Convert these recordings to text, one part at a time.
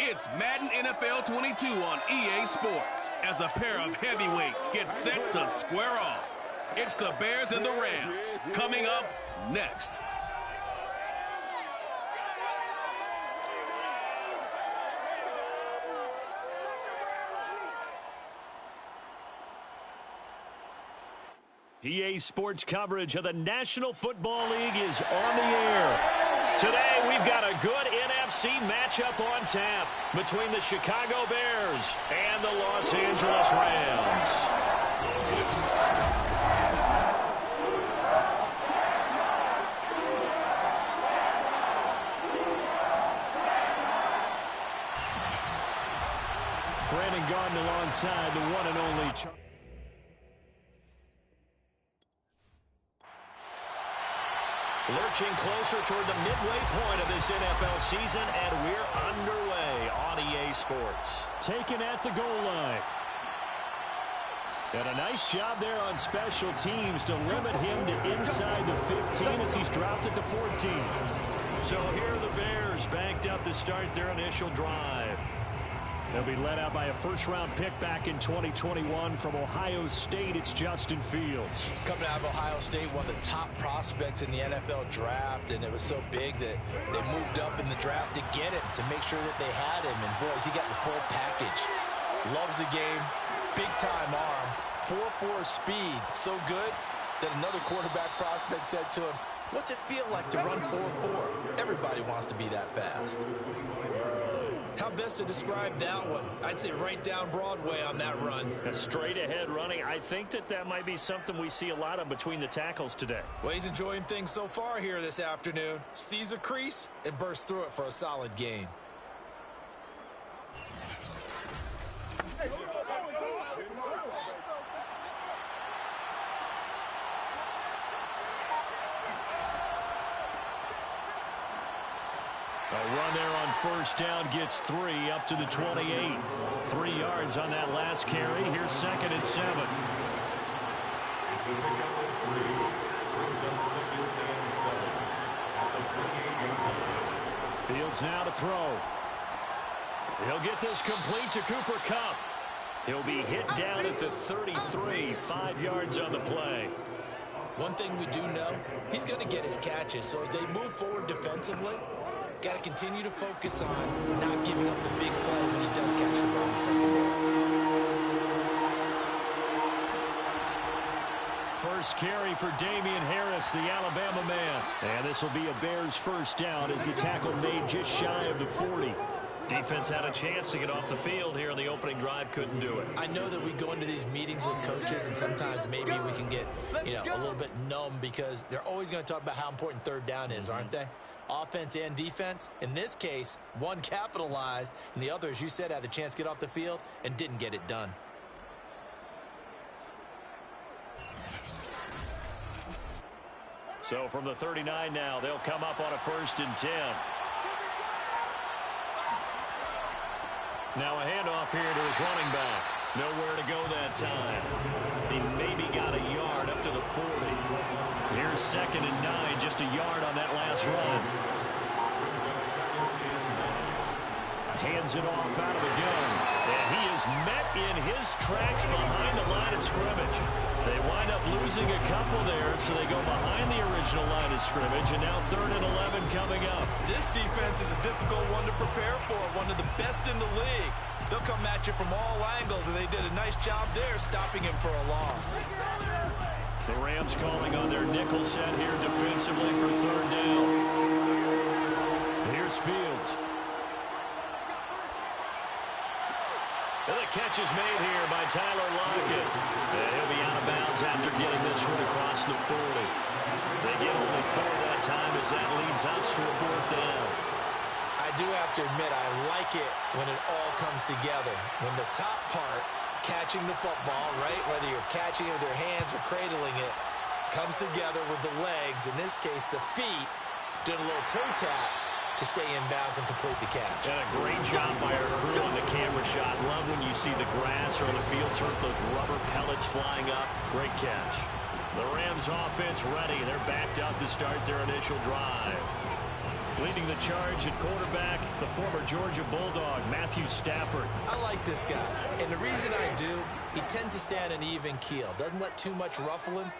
It's Madden NFL 22 on EA Sports as a pair of heavyweights get set to square off. It's the Bears and the Rams coming up next. EA Sports coverage of the National Football League is on the air. Today, we've got a good NFC matchup on tap between the Chicago Bears and the Los Angeles Rams. Brandon Garden alongside the one and only Charlie. Lurching closer toward the midway point of this NFL season, and we're underway on EA Sports. Taken at the goal line. And a nice job there on special teams to limit him to inside the 15 as he's dropped it to 14. So here are the Bears banked up to start their initial drive. They'll be led out by a first-round pick back in 2021 from Ohio State. It's Justin Fields. Coming out of Ohio State, one of the top prospects in the NFL draft, and it was so big that they moved up in the draft to get him, to make sure that they had him. And, boys, he got the full package. Loves the game, big-time arm, 4.4 speed, so good that another quarterback prospect said to him, "What's it feel like to run 4.4? Everybody wants to be that fast." How best to describe that one? I'd say right down Broadway on that run. A straight-ahead running. I think that might be something we see a lot of between the tackles today. Well, he's enjoying things so far here this afternoon. Sees a crease and bursts through it for a solid gain. A run there on first down gets 3 up to the 28. 3 yards on that last carry. Here's 2nd and 7. Fields now to throw. He'll get this complete to Cooper Kupp. He'll be hit down at the 33. 5 yards on the play. One thing we do know, he's going to get his catches. So as they move forward defensively, got to continue to focus on not giving up the big play when he does catch the ball in the secondary. First carry for Damian Harris, the Alabama man. And this will be a Bears first down as the tackle made just shy of the 40. Defense had a chance to get off the field here in the opening drive, couldn't do it. I know that we go into these meetings with coaches, and sometimes maybe we can get, a little bit numb because they're always going to talk about how important third down is, aren't they? Offense and defense. In this case, one capitalized, and the other, as you said, had a chance to get off the field and didn't get it done. So from the 39 now, they'll come up on a 1st and 10. Now a handoff here to his running back. Nowhere to go that time. He maybe got a yard up to the 40. Here's 2nd and 9, just a yard on that last run. Hands it off out of the gun. And he is met in his tracks behind the line of scrimmage. They wind up losing a couple there, so they go behind the original line of scrimmage, and now 3rd and 11 coming up. This defense is a difficult one to prepare for, one of the best in the league. They'll come at you from all angles, and they did a nice job there stopping him for a loss. The Rams calling on their nickel set here defensively for 3rd down. Here's Fields. And the catch is made here by Tyler Lockett. And he'll be out of bounds after getting this one across the 40. They get only 4 that time as that leads us to a 4th down. I do have to admit, I like it when it all comes together. When the top part, catching the football, right, whether you're catching it with your hands or cradling it, comes together with the legs, in this case the feet, doing a little toe tap to stay in bounds and complete the catch. And a great job by our crew on the camera shot. Love when you see the grass or the field turf, those rubber pellets flying up. Great catch. The Rams offense ready. They're backed up to start their initial drive. Leading the charge at quarterback, the former Georgia Bulldog, Matthew Stafford. I like this guy, and the reason I do, he tends to stand an even keel. Doesn't let too much ruffle him.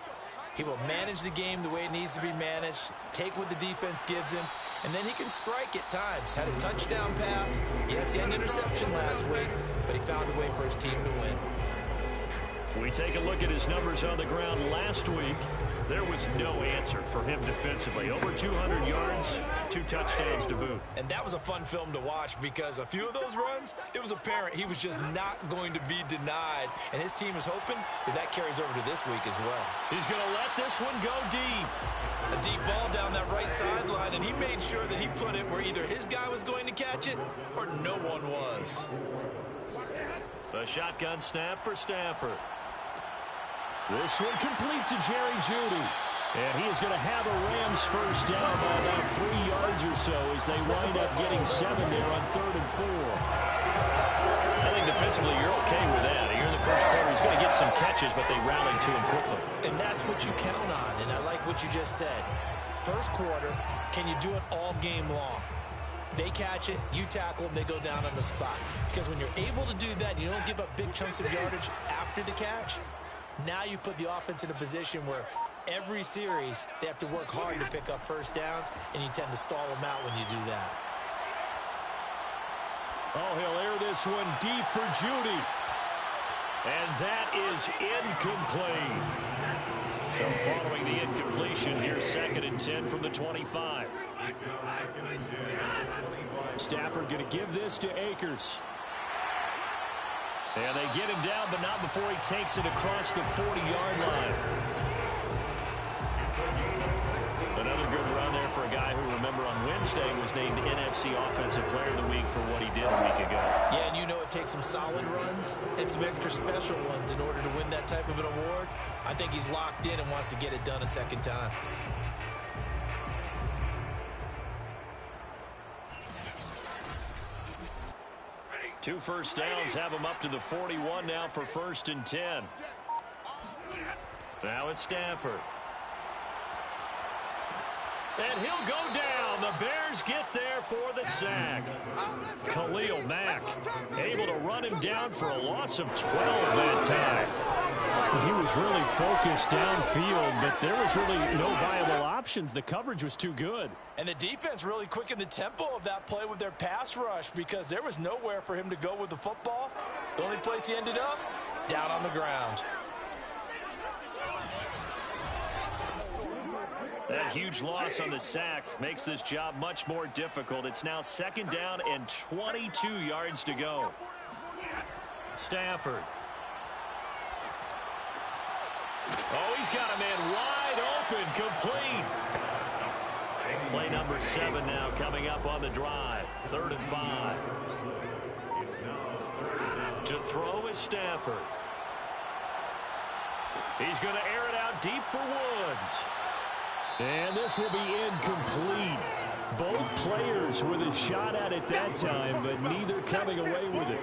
He will manage the game the way it needs to be managed, take what the defense gives him, and then he can strike at times. Had a touchdown pass. Yes, he had an interception last week, but he found a way for his team to win. We take a look at his numbers on the ground last week. There was no answer for him defensively. Over 200 yards, 2 touchdowns to boot. And that was a fun film to watch because a few of those runs, it was apparent he was just not going to be denied. And his team is hoping that carries over to this week as well. He's going to let this one go deep. A deep ball down that right sideline, and he made sure that he put it where either his guy was going to catch it or no one was. A shotgun snap for Stafford. This one complete to Jerry Jeudy. And he is going to have a Rams first down by about 3 yards or so as they wind up getting 7 there on 3rd and 4. I think defensively you're okay with that. Here in the first quarter, he's going to get some catches, but they rallied to him quickly. And that's what you count on, and I like what you just said. First quarter, can you do it all game long? They catch it, you tackle them, they go down on the spot. Because when you're able to do that, you don't give up big chunks of yardage after the catch. Now you put the offense in a position where every series they have to work hard to pick up first downs, and you tend to stall them out when you do that. Oh, he'll air this one deep for Jeudy. And that is incomplete. So following the incompletion, here's 2nd and 10 from the 25. Stafford going to give this to Akers. And they get him down, but not before he takes it across the 40-yard line. Another good run there for a guy who, remember, on Wednesday was named NFC Offensive Player of the Week for what he did a week ago. Yeah, and you know it takes some solid runs and some extra special ones in order to win that type of an award. I think he's locked in and wants to get it done a second time. Two first downs have him up to the 41 now for 1st and 10. Now it's Stafford. And he'll go down. The Bears get there for the sack. Khalil Mack able to run him down for a loss of 12 that time. He was really focused downfield, but there was really no viable options. The coverage was too good. And the defense really quickened the tempo of that play with their pass rush because there was nowhere for him to go with the football. The only place he ended up, down on the ground. That huge loss on the sack makes this job much more difficult. It's now 2nd down and 22 yards to go. Stafford. Oh, he's got a man wide open, complete. Play number 7 now coming up on the drive. 3rd and 5. To throw is Stafford. He's going to air it out deep for Woods. And this will be incomplete. Both players with a shot at it that time, but neither coming away with it.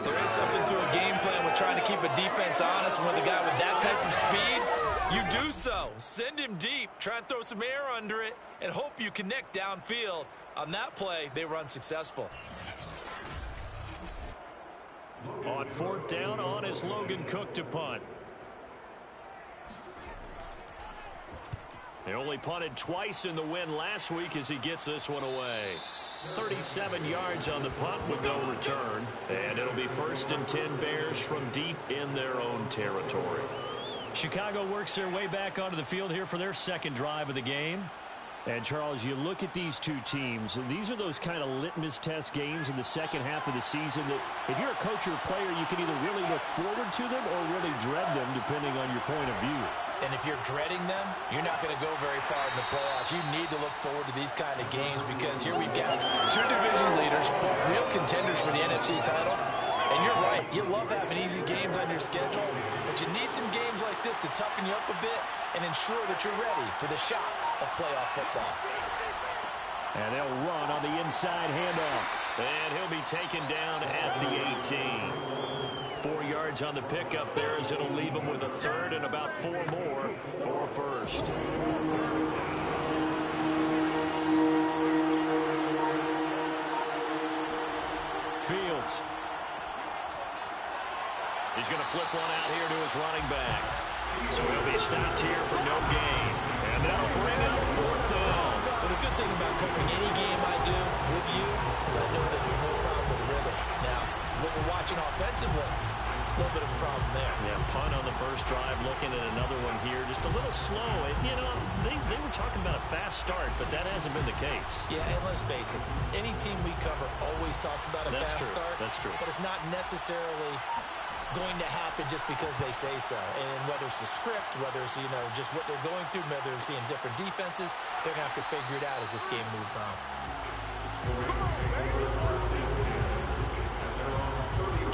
There is something to a game plan with trying to keep a defense honest with a guy with that type of speed. You do so. Send him deep. Try and throw some air under it and hope you connect downfield. On that play, they were unsuccessful. On 4th down, on is Logan Cook to punt. They only punted twice in the win last week as he gets this one away. 37 yards on the punt with no return. And it'll be 1st and 10 Bears from deep in their own territory. Chicago works their way back onto the field here for their 2nd drive of the game. And, Charles, you look at these two teams, and these are those kind of litmus test games in the second half of the season that if you're a coach or a player, you can either really look forward to them or really dread them, depending on your point of view. And if you're dreading them, you're not going to go very far in the playoffs. You need to look forward to these kind of games because here we've got 2 division leaders, both real contenders for the NFC title. And you're right, you love having easy games on your schedule, but you need some games like this to toughen you up a bit and ensure that you're ready for the shock of playoff football. And they'll run on the inside handoff. And he'll be taken down at the 18. 4 yards on the pickup there as it'll leave him with a 3rd and about 4 more for a 1st. Fields. He's going to flip one out here to his running back. So he'll be stopped here for no gain. And that'll bring up 4th down. Well, the good thing about covering any game I do with you is I know that there's no problem with rhythm. Now, what we're watching offensively, a little bit of a problem there. Yeah, punt on the first drive, looking at another one here. Just a little slow. And, you know, they were talking about a fast start, but that hasn't been the case. Yeah, and let's face it, any team we cover always talks about a fast start. That's true. But it's not necessarily going to happen just because they say so. And whether it's the script, whether it's, you know, just what they're going through, whether they're seeing different defenses, they're going to have to figure it out as this game moves on.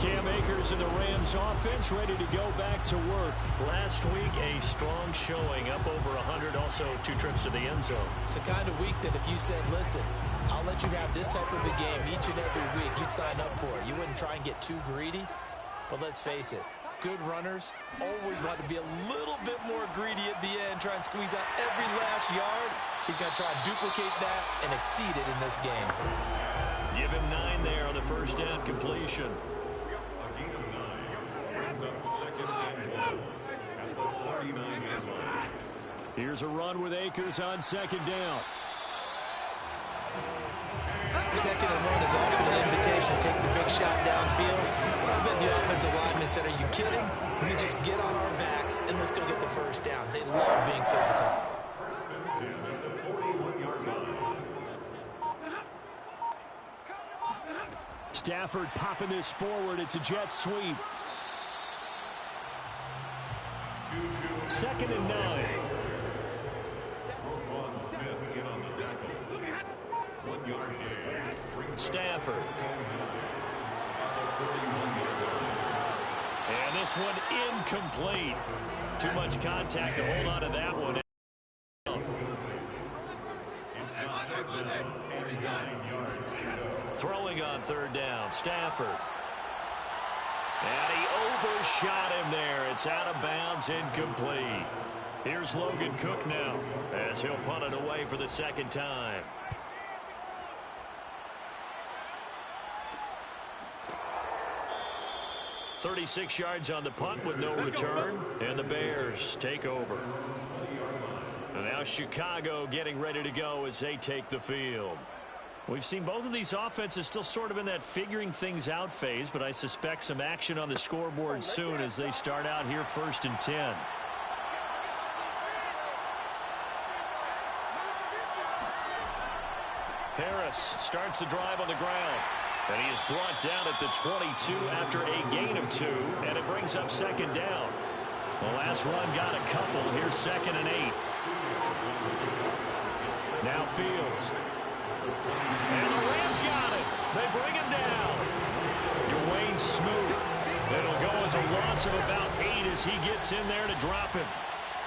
Cam Akers and the Rams offense ready to go back to work. Last week, a strong showing, up over 100, also 2 trips to the end zone. It's the kind of week that if you said, listen, I'll let you have this type of a game each and every week, you'd sign up for it. You wouldn't try and get too greedy. But let's face it, good runners always want to be a little bit more greedy at the end, try and squeeze out every last yard. He's going to try and duplicate that and exceed it in this game. Give him 9 there on the first down completion. Here's a run with Akers on 2nd down. 2nd and 1 is often an invitation to take the big shot downfield. I bet the offensive lineman said, are you kidding? We can just get on our backs and let's go get the first down. They love being physical. Stafford popping this forward. It's a jet sweep. 2nd and 9. Stafford. And this one incomplete. Too much contact to hold on to that one. Throwing on 3rd down, Stafford. And he overshot him there. It's out of bounds, incomplete. Here's Logan Cook now as he'll punt it away for the 2nd time. .36 yards on the punt with no return, and the Bears take over. And now Chicago getting ready to go as they take the field. We've seen both of these offenses still sort of in that figuring things out phase, but I suspect some action on the scoreboard soon as they start out here 1st and 10. Harris starts the drive on the ground. And he is brought down at the 22 after a gain of 2, and it brings up 2nd down. The last run got a couple. Here's 2nd and 8. Now Fields. And the Rams got it. They bring him down. Dwayne Smoot. It'll go as a loss of about 8 as he gets in there to drop him.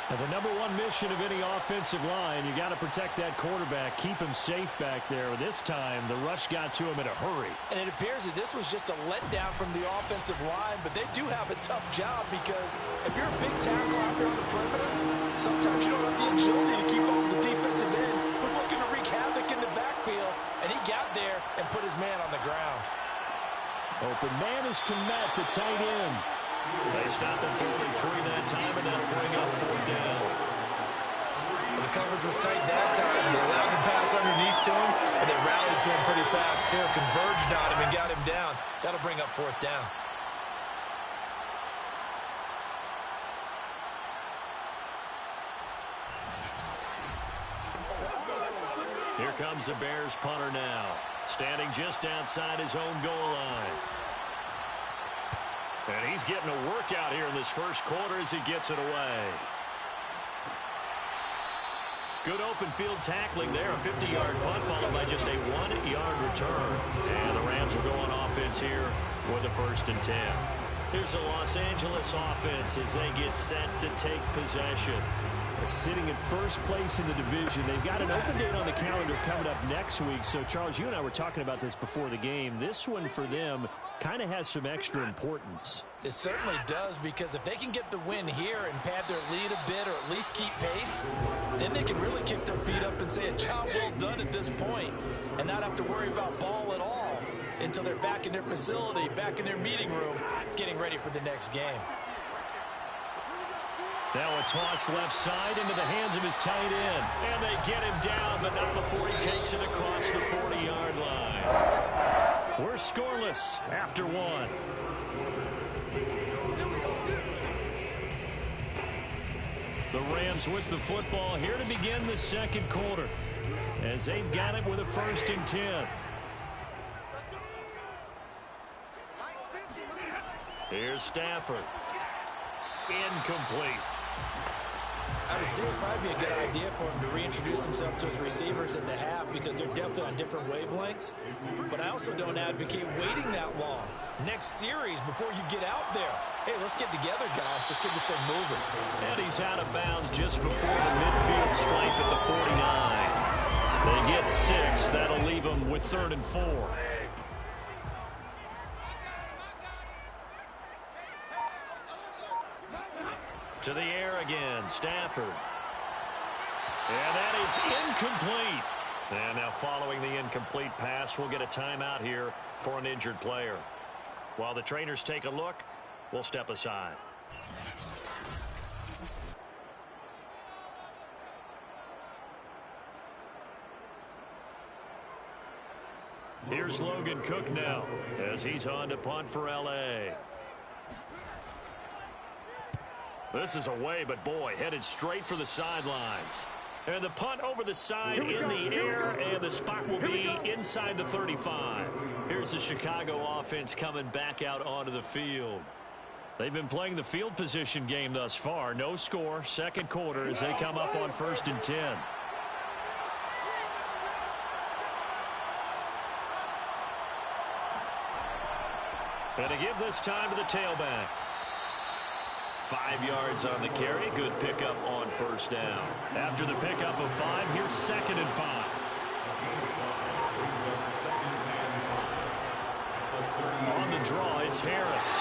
And the number 1 mission of any offensive line, you got to protect that quarterback, keep him safe back there. This time, the rush got to him in a hurry. And it appears that this was just a letdown from the offensive line, but they do have a tough job because if you're a big tackle out there on the perimeter, sometimes you don't have the agility to keep up with the defensive end who's looking to wreak havoc in the backfield, and he got there and put his man on the ground. Open man is Kmet, the tight end. They stop him for only 3 that time, and that'll bring up 4th down. The coverage was tight that time. They allowed the pass underneath to him, but they rallied to him pretty fast, too. Converged on him and got him down. That'll bring up 4th down. Here comes the Bears punter now, standing just outside his own goal line. And he's getting a workout here in this first quarter as he gets it away. Good open field tackling there. A 50-yard punt followed by just a 1-yard return. And the Rams will go on offense here with a 1st and 10. Here's the Los Angeles offense as they get set to take possession. Sitting in first place in the division. They've got an open date on the calendar coming up next week. So, Charles, you and I were talking about this before the game. This one for them kind of has some extra importance. It certainly does, because if they can get the win here and pad their lead a bit or at least keep pace, then they can really kick their feet up and say a job well done at this point and not have to worry about ball at all. until they're back in their facility, back in their meeting room, getting ready for the next game. Now a toss left side into the hands of his tight end. And they get him down, but not before he takes it across the 40-yard line. We're scoreless after one. The Rams with the football here to begin the second quarter, as they've got it with a 1st and 10. Here's Stafford. Incomplete. I would say it would probably be a good idea for him to reintroduce himself to his receivers at the half because they're definitely on different wavelengths. But I also don't advocate waiting that long. Next series before you get out there. Hey, let's get together, guys. Let's get this thing moving. And he's out of bounds just before the midfield stripe at the 49. They get 6. That'll leave them with 3rd and 4. To the air again, Stafford. And that is incomplete. And now following the incomplete pass, we'll get a timeout here for an injured player. While the trainers take a look, we'll step aside. Here's Logan Cook now as he's on to punt for L.A. This is away, but boy, headed straight for the sidelines. And the punt over the side in the air, and the spot will be inside the 35. Here's the Chicago offense coming back out onto the field. They've been playing the field position game thus far. No score, second quarter as they come up on 1st and 10. And to give this time to the tailback. 5 yards on the carry. Good pickup on 1st down. After the pickup of 5, here's 2nd and 5. On the draw, it's Harris.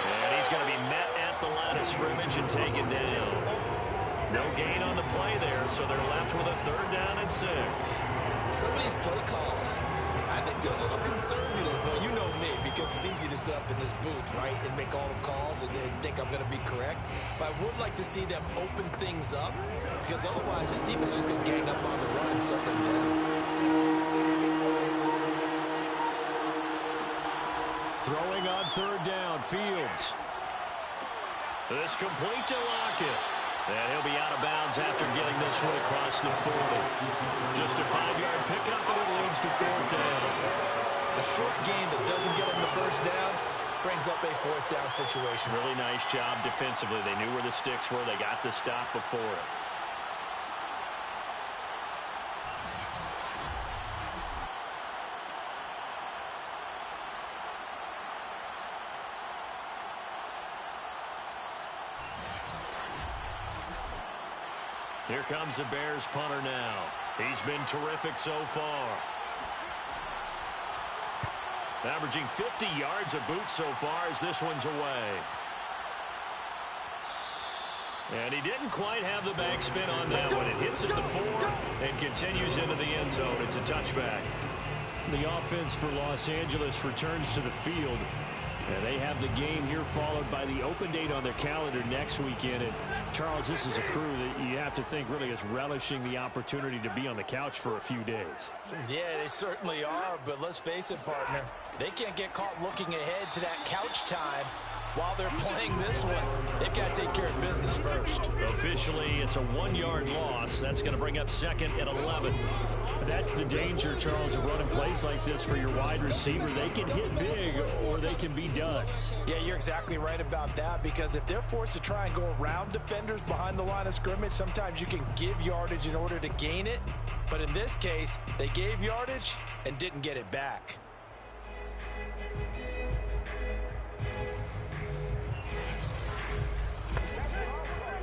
And he's going to be met at the line of scrimmage and taken down. No gain on the play there, so they're left with a 3rd down and 6. Some of these play calls, I think they're a little conservative, but you know me, because it's easy to sit up in this booth, right, and make all the calls and think I'm going to be correct. But I would like to see them open things up, because otherwise this defense is just going to gang up on the run and shut them down. Throwing on 3rd down, Fields. This complete to Lockett. And he'll be out of bounds after getting this one across the 40. Just a 5-yard pickup, and it leads to 4th down. A short gain that doesn't get them the 1st down brings up a 4th down situation. Really nice job defensively. They knew where the sticks were. They got the stop before it. Here comes the Bears punter now. He's been terrific so far. Averaging 50 yards a boot so far as this one's away. And he didn't quite have the backspin on that one. It hits at the 4 and continues into the end zone. It's a touchback. The offense for Los Angeles returns to the field. And they have the game here followed by the open date on their calendar next weekend. And Charles, this is a crew that you have to think really is relishing the opportunity to be on the couch for a few days. Yeah, they certainly are. But let's face it, partner, they can't get caught looking ahead to that couch time while they're playing this one. They've got to take care of business first. Officially, it's a 1-yard loss. That's going to bring up 2nd and 11. That's the danger, Charles, of running plays like this for your wide receiver. They can hit big or they can be duds. Yeah, you're exactly right about that, because if they're forced to try and go around defenders behind the line of scrimmage, sometimes you can give yardage in order to gain it. But in this case, they gave yardage and didn't get it back.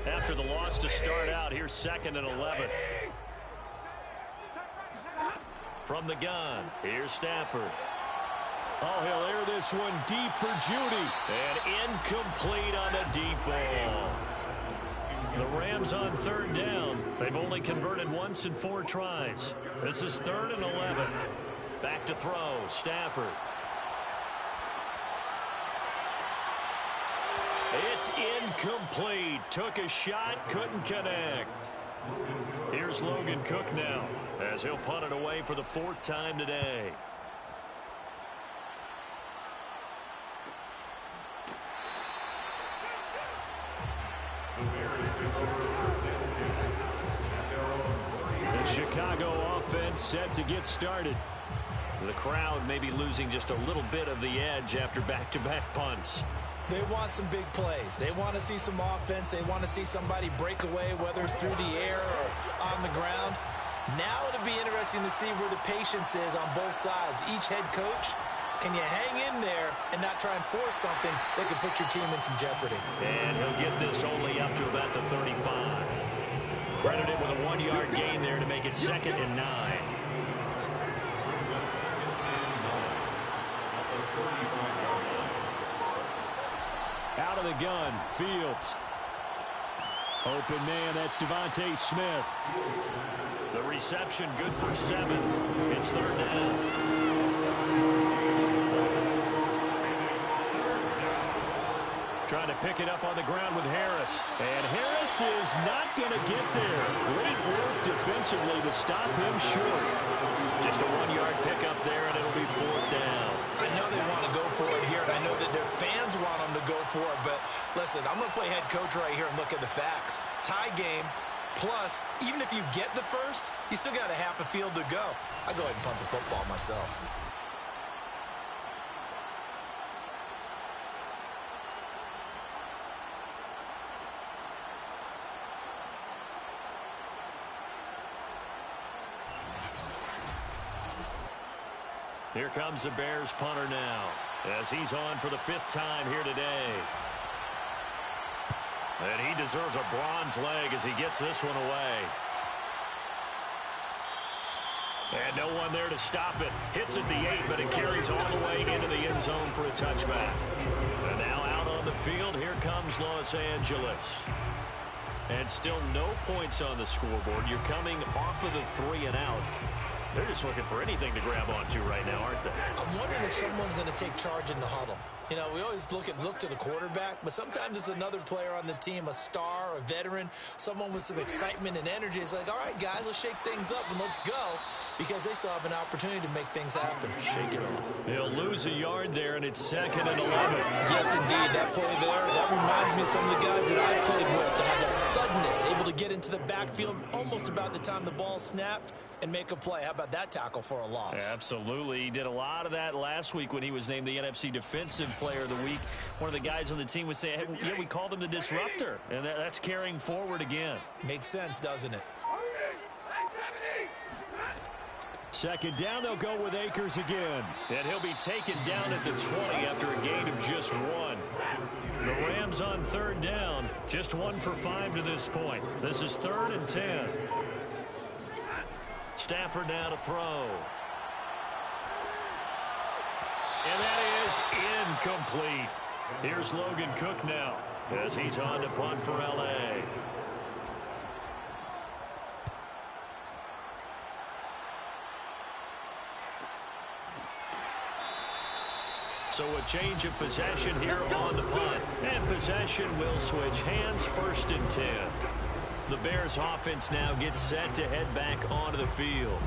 After the loss to start out, here's 2nd and 11. From the gun, here's Stafford. Oh, he'll air this one deep for Judy. And incomplete on a deep ball. The Rams on 3rd down. They've only converted once in 4 tries. This is 3rd and 11. Back to throw, Stafford. It's incomplete. Took a shot, couldn't connect. Here's Logan Cook now, as he'll punt it away for the 4th time today. The Chicago offense set to get started. The crowd may be losing just a little bit of the edge after back-to-back punts. They want some big plays. They want to see some offense. They want to see somebody break away, whether it's through the air or on the ground. Now it'll be interesting to see where the patience is on both sides. Each head coach, can you hang in there and not try and force something that could put your team in some jeopardy? And he'll get this only up to about the 35. Credited with a 1-yard gain there to make it 2nd and 9. Out of the gun, Fields. Open man, that's Devontae Smith. The reception good for 7. It's 3rd down. Trying to pick it up on the ground with Harris. And Harris is not going to get there. Great work defensively to stop him short. Just a 1-yard pickup there, and it'll be 4th down. I know they want to go for it here, and I know that their fans want them to go for it. But, listen, I'm going to play head coach right here and look at the facts. Tie game, plus, even if you get the first, you still got a half a field to go. I go ahead and punt the football myself. Here comes the Bears punter now, as he's on for the 5th time here today. And he deserves a bronze leg as he gets this one away. And no one there to stop it. Hits at the 8, but it carries all the way into the end zone for a touchback. And now out on the field, here comes Los Angeles. And still no points on the scoreboard. You're coming off of the 3 and out. They're just looking for anything to grab onto right now, aren't they? I'm wondering if someone's going to take charge in the huddle. You know, we always look to the quarterback, but sometimes it's another player on the team, a star, a veteran, someone with some excitement and energy. It's like, all right, guys, let's shake things up and let's go, because they still have an opportunity to make things happen. Shake it off. They'll lose a yard there, and it's 2nd and 11. Yes, indeed. That play there, that reminds me of some of the guys that I played with that have that suddenness, able to get into the backfield almost about the time the ball snapped and make a play. How about that tackle for a loss? Absolutely. He did a lot of that last week when he was named the NFC Defensive Player of the Week. One of the guys on the team was saying, hey, yeah, we called him the disruptor, and that's carrying forward again. Makes sense, doesn't it? 2nd down, they'll go with Akers again. And he'll be taken down at the 20 after a gain of just 1. The Rams on 3rd down, just 1 for 5 to this point. This is 3rd and 10. Stafford now to throw. And that is incomplete. Here's Logan Cook now, as he's on to punt for L.A. So a change of possession here on the punt. And possession will switch hands, 1st and 10. The Bears offense now gets set to head back onto the field.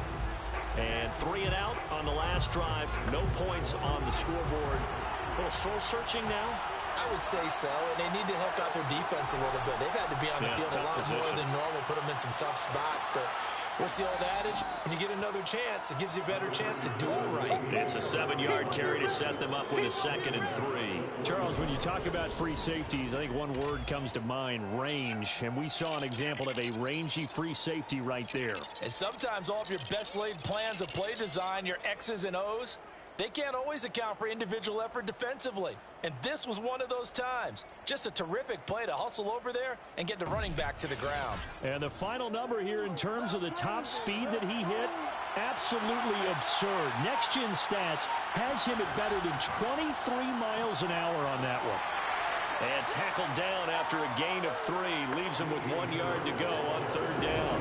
And 3 and out on the last drive. No points on the scoreboard. A little soul-searching now? I would say so, and they need to help out their defense a little bit. They've had to be on the field a lot more than normal, put them in some tough spots. But what's the old adage? When you get another chance, it gives you a better chance to do it right. It's a 7-yard carry to set them up with a 2nd and 3. Charles, when you talk about free safeties, I think one word comes to mind, range. And we saw an example of a rangy free safety right there. And sometimes all of your best laid plans of play design, your X's and O's, they can't always account for individual effort defensively. And this was one of those times. Just a terrific play to hustle over there and get the running back to the ground. And the final number here in terms of the top speed that he hit, absolutely absurd. Next Gen Stats has him at better than 23 miles an hour on that one. And tackled down after a gain of 3. Leaves him with 1 yard to go on 3rd down.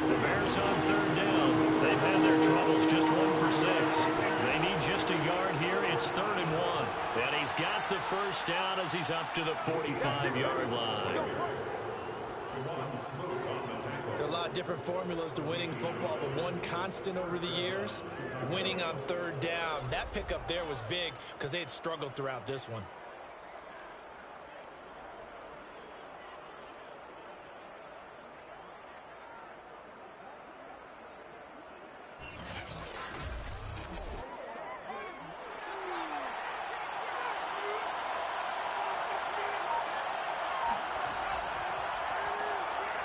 The Bears on 3rd down. They've had their troubles, just 1 for 6. They need just a yard here. It's 3rd and 1. And he's got the 1st down as he he's up to the 45-yard line. There are a lot of different formulas to winning football, but one constant over the years, winning on third down. That pickup there was big because they had struggled throughout this one.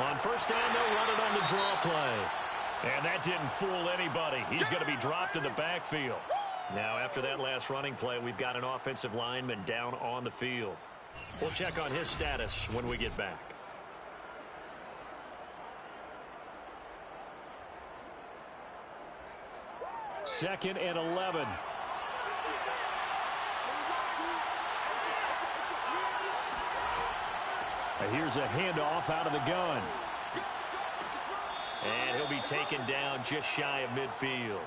On first down, they'll run it on the draw play. And that didn't fool anybody. He's going to be dropped in the backfield. Now, after that last running play, we've got an offensive lineman down on the field. We'll check on his status when we get back. Second and 11. Here's a handoff out of the gun. And he'll be taken down just shy of midfield.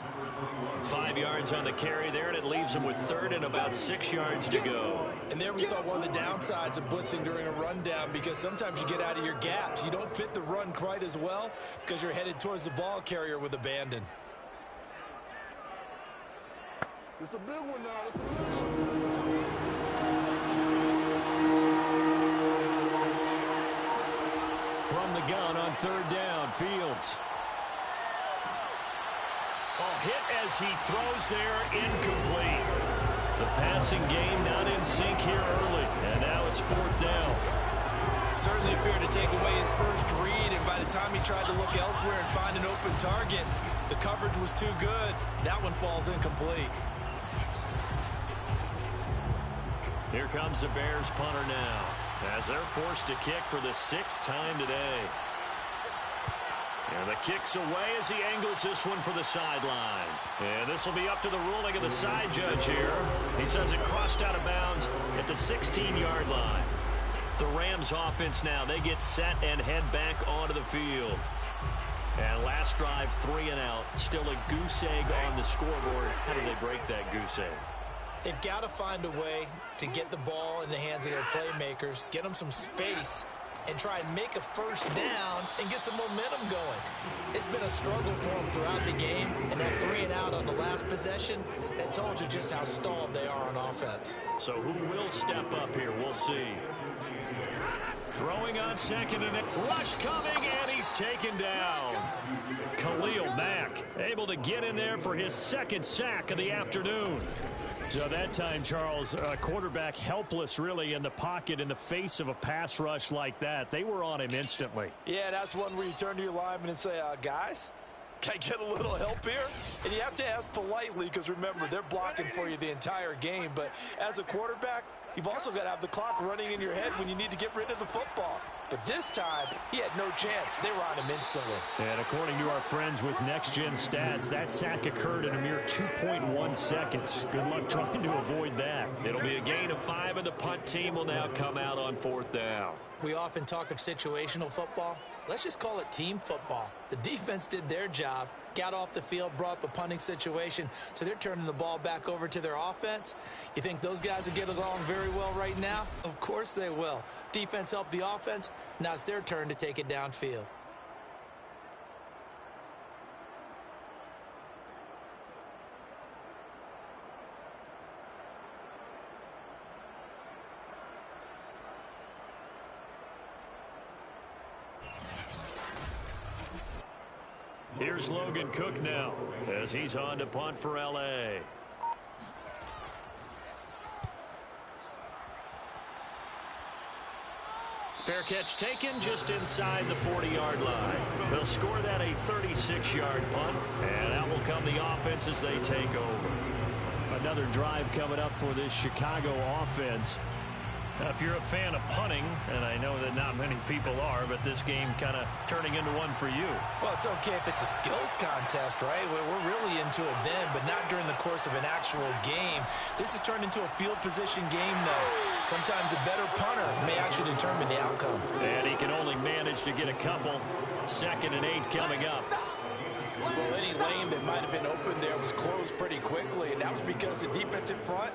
5 yards on the carry there, and it leaves him with third and about 6 yards to go. And there we saw one of the downsides of blitzing during a rundown, because sometimes you get out of your gaps. You don't fit the run quite as well because you're headed towards the ball carrier with abandon. It's a big one now. It's a big one. From the gun on third down, Fields. Oh, hit as he throws there, incomplete. The passing game not in sync here early, and now it's fourth down. Certainly appeared to take away his first read, and by the time he tried to look elsewhere and find an open target, the coverage was too good. That one falls incomplete. Here comes the Bears punter now, as they're forced to kick for the 6th time today. And the kick's away as he angles this one for the sideline. And this will be up to the ruling of the side judge here. He says it crossed out of bounds at the 16-yard line. The Rams offense now, they get set and head back onto the field. And last drive, 3 and out. Still a goose egg on the scoreboard. How do they break that goose egg? They've got to find a way to get the ball in the hands of their playmakers, get them some space, and try and make a first down and get some momentum going. It's been a struggle for them throughout the game, and that 3 and out on the last possession, that told you just how stalled they are on offense. So who will step up here? We'll see. Throwing on second, and rush coming, and he's taken down. Khalil Mack able to get in there for his second sack of the afternoon. So that time, Charles, quarterback helpless really in the pocket in the face of a pass rush like that. They were on him instantly. Yeah, that's one where you turn to your lineman and say, guys, can I get a little help here? And you have to ask politely because, remember, they're blocking for you the entire game. But as a quarterback, you've also got to have the clock running in your head when you need to get rid of the football. But this time, he had no chance. They were on him instantly. And according to our friends with Next Gen Stats, that sack occurred in a mere 2.1 seconds. Good luck trying to avoid that. It'll be a gain of 5, and the punt team will now come out on fourth down. We often talk of situational football. Let's just call it team football. The defense did their job, got off the field, brought up a punting situation, so they're turning the ball back over to their offense. You think those guys will get along very well right now? Of course they will. Defense helped the offense. Now it's their turn to take it downfield. Here's Logan Cook now as he's on to punt for L.A. Fair catch taken just inside the 40-yard line. They'll score that a 36-yard punt, and out will come the offense as they take over. Another drive coming up for this Chicago offense. Now, if you're a fan of punting, and I know that not many people are, but this game kind of turning into one for you. Well, it's okay if it's a skills contest, right? We're really into it then, but not during the course of an actual game. This has turned into a field position game, though. Sometimes a better punter may actually determine the outcome. And he can only manage to get a couple. 2nd and 8 coming up. Well, any lane that might have been open there was closed pretty quickly, and that was because the defensive front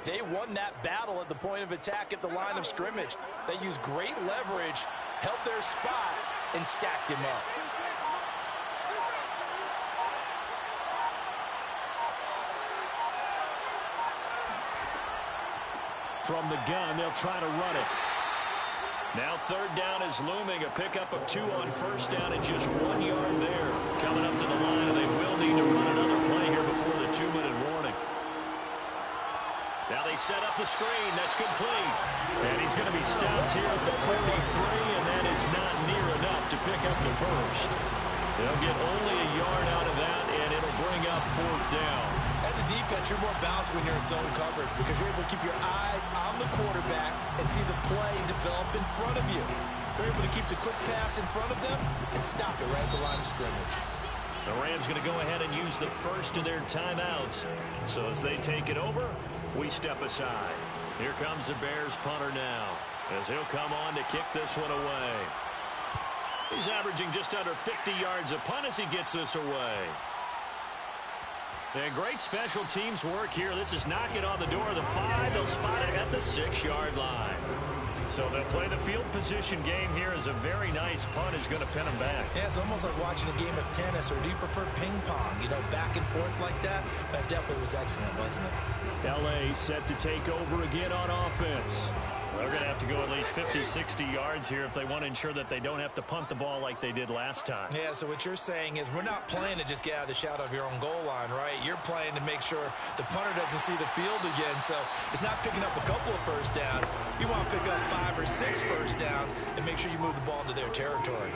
They won that battle at the point of attack at the line of scrimmage. They used great leverage, held their spot, and stacked him up. From the gun, they'll try to run it. Now third down is looming. A pickup of 2 on first down and just 1 yard there. Coming up to the line, and they will need to run another play here before the 2-minute warning. Now they set up the screen. That's complete. And he's going to be stopped here at the 43, and that is not near enough to pick up the first. They'll get only a yard out of that, and it'll bring up fourth down. As a defense, you're more balanced when you're in zone coverage because you're able to keep your eyes on the quarterback and see the play develop in front of you. You're able to keep the quick pass in front of them and stop it right at the line of scrimmage. The Rams going to go ahead and use the first of their timeouts. So as they take it over, we step aside. Here comes the Bears punter now as he'll come on to kick this one away. He's averaging just under 50 yards a punt as he gets this away. And great special teams work here. This is knocking on the door of the 5. They'll spot it at the 6-yard line. So they'll play the field position game here as a very nice punt is going to pin them back. Yeah, it's almost like watching a game of tennis, or do you prefer ping pong? You know, back and forth like that? That definitely was excellent, wasn't it? L.A. set to take over again on offense. They're going to have to go at least 50, 60 yards here if they want to ensure that they don't have to punt the ball like they did last time. Yeah, so what you're saying is we're not playing to just get out of the shadow of your own goal line, right? You're playing to make sure the punter doesn't see the field again. So it's not picking up a couple of first downs. You want to pick up 5 or 6 first downs and make sure you move the ball into their territory.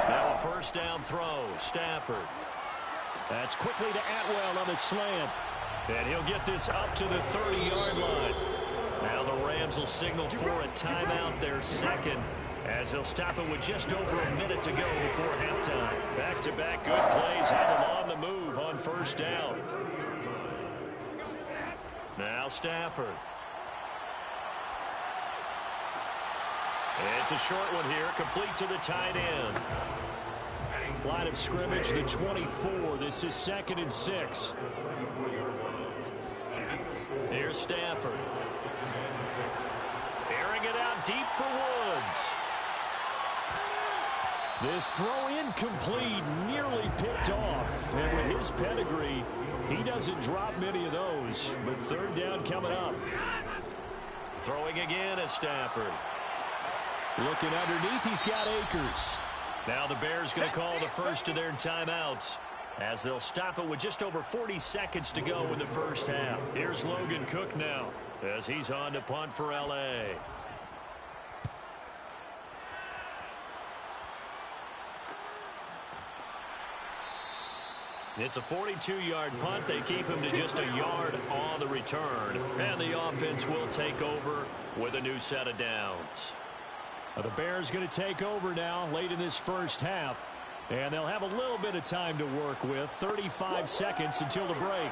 Now a first down throw. Stafford. That's quickly to Atwell on the slant. And he'll get this up to the 30-yard line. Now the Rams will signal for a timeout, their second, as they'll stop it with just over a minute to go before halftime. Back-to-back good plays have them on the move on first down. Now Stafford. It's a short one here, complete to the tight end. Line of scrimmage, the 24. This is 2nd and 6. Here's Stafford. Airing it out deep for Woods. This throw incomplete, nearly picked off. And with his pedigree, he doesn't drop many of those. But third down coming up. Throwing again is Stafford. Looking underneath, he's got Akers. Now the Bears going to call the first of their timeouts as they'll stop it with just over 40 seconds to go in the first half. Here's Logan Cook now as he's on to punt for L.A. It's a 42-yard punt. They keep him to just a yard on the return. And the offense will take over with a new set of downs. The Bears going to take over now late in this first half. And they'll have a little bit of time to work with. 35 seconds until the break.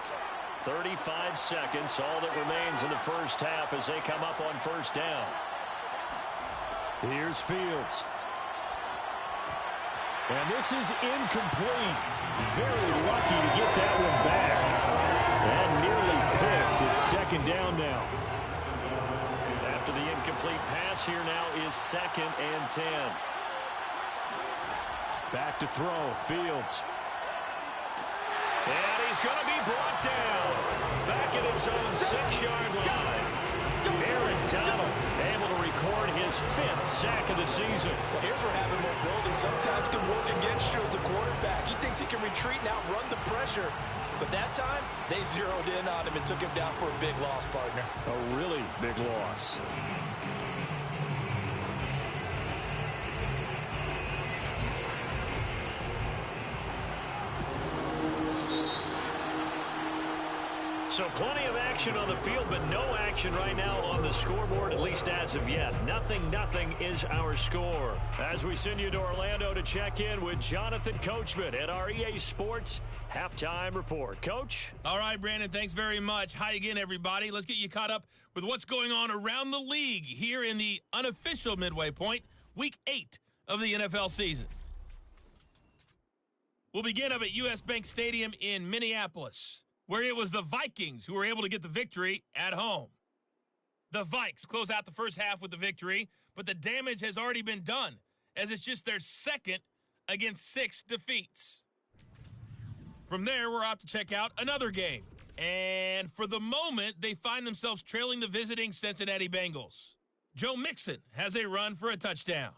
35 seconds, all that remains in the first half as they come up on first down. Here's Fields. And this is incomplete. Very lucky to get that one back. And nearly picked. It's 2nd down now. After the incomplete pass, here now is 2nd and 10. Back to throw. Fields. And he's going to be brought down. Back at his own 6-yard line. Aaron Donald able to record his 5th sack of the season. Well, here's where having mobility sometimes can work against you as a quarterback. He thinks he can retreat and outrun the pressure. But that time, they zeroed in on him and took him down for a big loss, partner. A really big loss. So plenty of action on the field, but no action right now on the scoreboard, at least as of yet. 0-0 is our score. As we send you to Orlando to check in with Jonathan Coachman at our EA Sports Halftime Report. Coach? All right, Brandon, thanks very much. Hi again, everybody. Let's get you caught up with what's going on around the league here in the unofficial midway point, Week 8 of the NFL season. We'll begin up at U.S. Bank Stadium in Minneapolis, where it was the Vikings who were able to get the victory at home. The Vikes close out the first half with the victory, but the damage has already been done, as it's just their second against 6 defeats. From there, we're off to check out another game. And for the moment, they find themselves trailing the visiting Cincinnati Bengals. Joe Mixon has a run for a touchdown.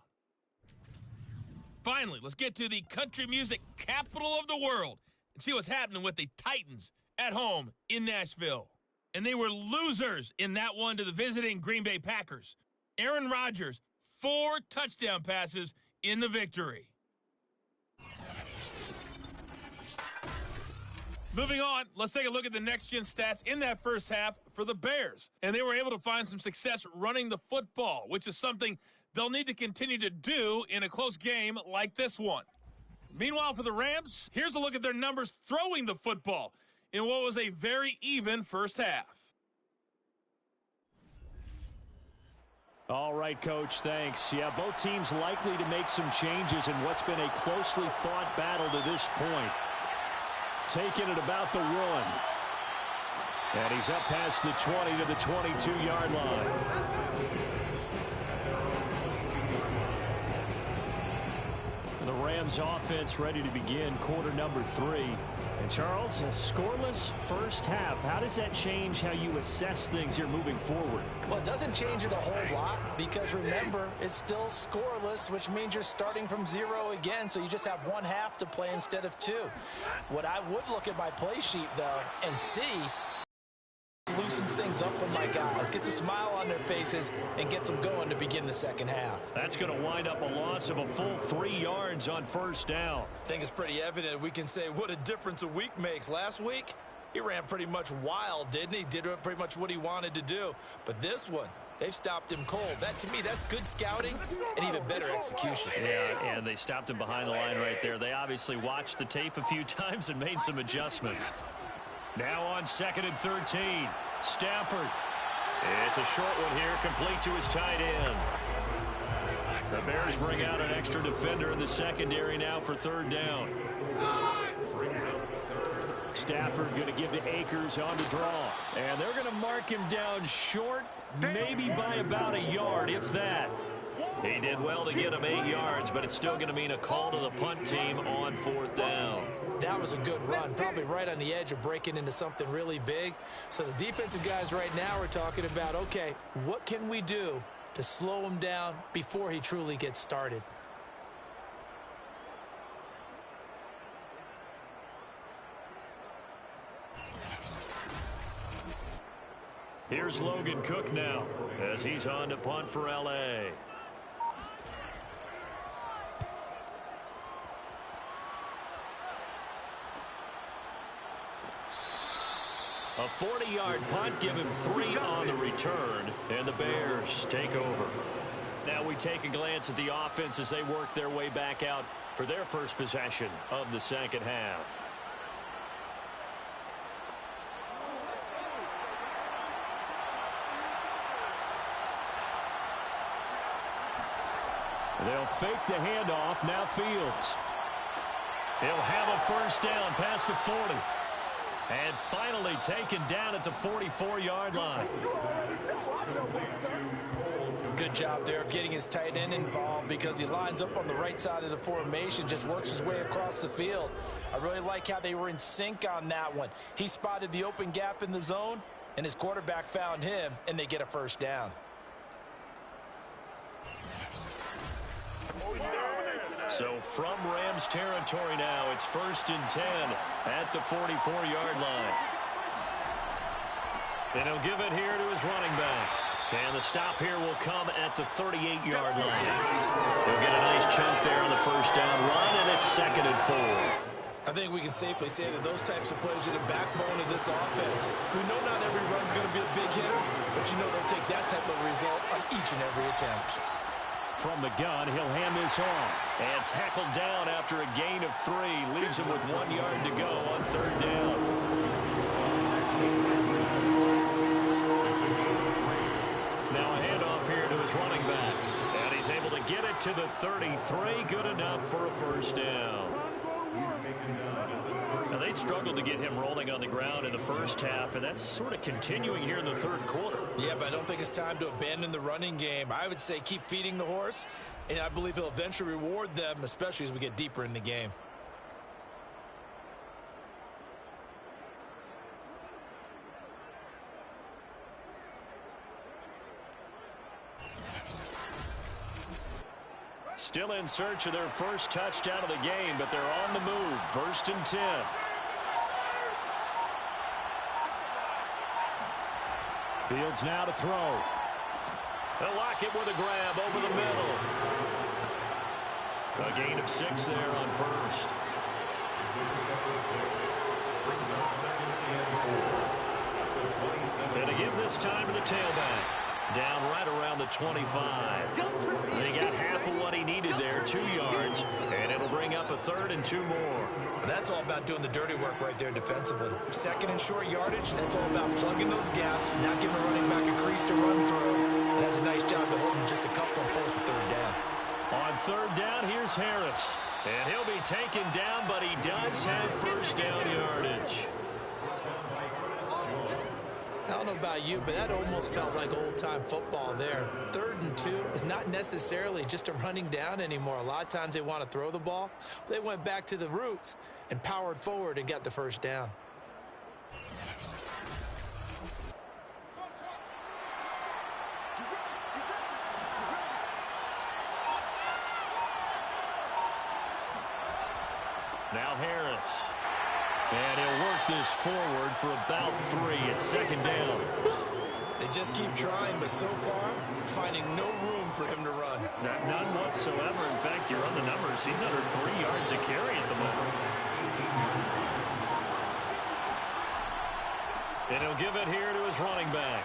Finally, let's get to the country music capital of the world and see what's happening with the Titans at home in Nashville. And they were losers in that one to the visiting Green Bay Packers. Aaron Rodgers, 4 touchdown passes in the victory. Moving on, let's take a look at the next-gen stats in that first half for the Bears. And they were able to find some success running the football, which is something they'll need to continue to do in a close game like this one. Meanwhile, for the Rams, here's a look at their numbers throwing the football in what was a very even first half. All right, Coach, thanks. Yeah, both teams likely to make some changes in what's been a closely fought battle to this point. Taking it about the 1. And he's up past the 20 to the 22-yard line. The Rams offense ready to begin quarter number 3. And Charles, a scoreless first half. How does that change how you assess things here moving forward? Well, it doesn't change it a whole lot because, remember, it's still scoreless, which means you're starting from 0 again, so you just have 1 half to play instead of 2. What I would look at my play sheet, though, and see loosens things up for my guys, gets a smile on their faces, and gets them going to begin the second half. That's going to wind up a loss of a full 3 yards on first down. I think it's pretty evident. We can say what a difference a week makes. Last week, he ran pretty much wild, didn't he? Did pretty much what he wanted to do. But this one, they've stopped him cold. That, to me, that's good scouting and even better execution. Yeah, and they stopped him behind the line right there. They obviously watched the tape a few times and made some adjustments. Now on 2nd and 13, Stafford. It's a short one here, complete to his tight end. The Bears bring out an extra defender in the secondary now for 3rd down. Stafford going to give to Akers on the draw. And they're going to mark him down short, maybe by about a yard, if that. He did well to get him 8 yards, but it's still going to mean a call to the punt team on 4th down. That was a good run, probably right on the edge of breaking into something really big. So the defensive guys right now are talking about, okay, what can we do to slow him down before he truly gets started? Here's Logan Cook now as he's on to punt for L.A. A 40-yard punt, give him 3 on the return, and the Bears take over. Now we take a glance at the offense as they work their way back out for their first possession of the second half. They'll fake the handoff. Now Fields. He'll have a first down past the 40. And finally taken down at the 44-yard line. Good job there of getting his tight end involved because he lines up on the right side of the formation, just works his way across the field. I really like how they were in sync on that one. He spotted the open gap in the zone, and his quarterback found him, and they get a first down. So from Rams territory now, it's 1st and 10 at the 44-yard line. And he'll give it here to his running back. And the stop here will come at the 38-yard line. He'll get a nice chunk there on the first down run, and it's 2nd and 4. I think we can safely say that those types of plays are the backbone of this offense. We know not every run's going to be a big hitter, but you know they'll take that type of result on each and every attempt. From the gun, he'll hand this off. And tackled down after a gain of 3. Leaves him with 1 yard to go on 3rd down. Now a handoff here to his running back. And he's able to get it to the 33. Good enough for a first down. Now, they struggled to get him rolling on the ground in the first half, and that's sort of continuing here in the third quarter. Yeah, but I don't think it's time to abandon the running game. I would say keep feeding the horse, and I believe he'll eventually reward them, especially as we get deeper in the game. Still in search of their first touchdown of the game, but they're on the move. 1st and 10. Fields now to throw. They'll lock it with a grab over the middle. A gain of 6 there on first. And to give this time to the tailback. Down right around the 25. They got half of what he needed there, 2 yards, and it'll bring up a 3rd and 2 more. That's all about doing the dirty work right there defensively. 2nd and short yardage, that's all about plugging those gaps, not giving the running back a crease to run through. And that's a nice job to hold him just a couple and force a 3rd down. On 3rd down, here's Harris. And he'll be taken down, but he does have first down yardage. I don't know about you, but that almost felt like old-time football there. 3rd and 2 is not necessarily just a running down anymore. A lot of times they want to throw the ball. They went back to the roots and powered forward and got the first down. Now Harris. And he'll work this forward for about 3 at 2nd down. They just keep trying, but so far, finding no room for him to run. None whatsoever. In fact, you run the numbers. He's under 3 yards a carry at the moment. And he'll give it here to his running back.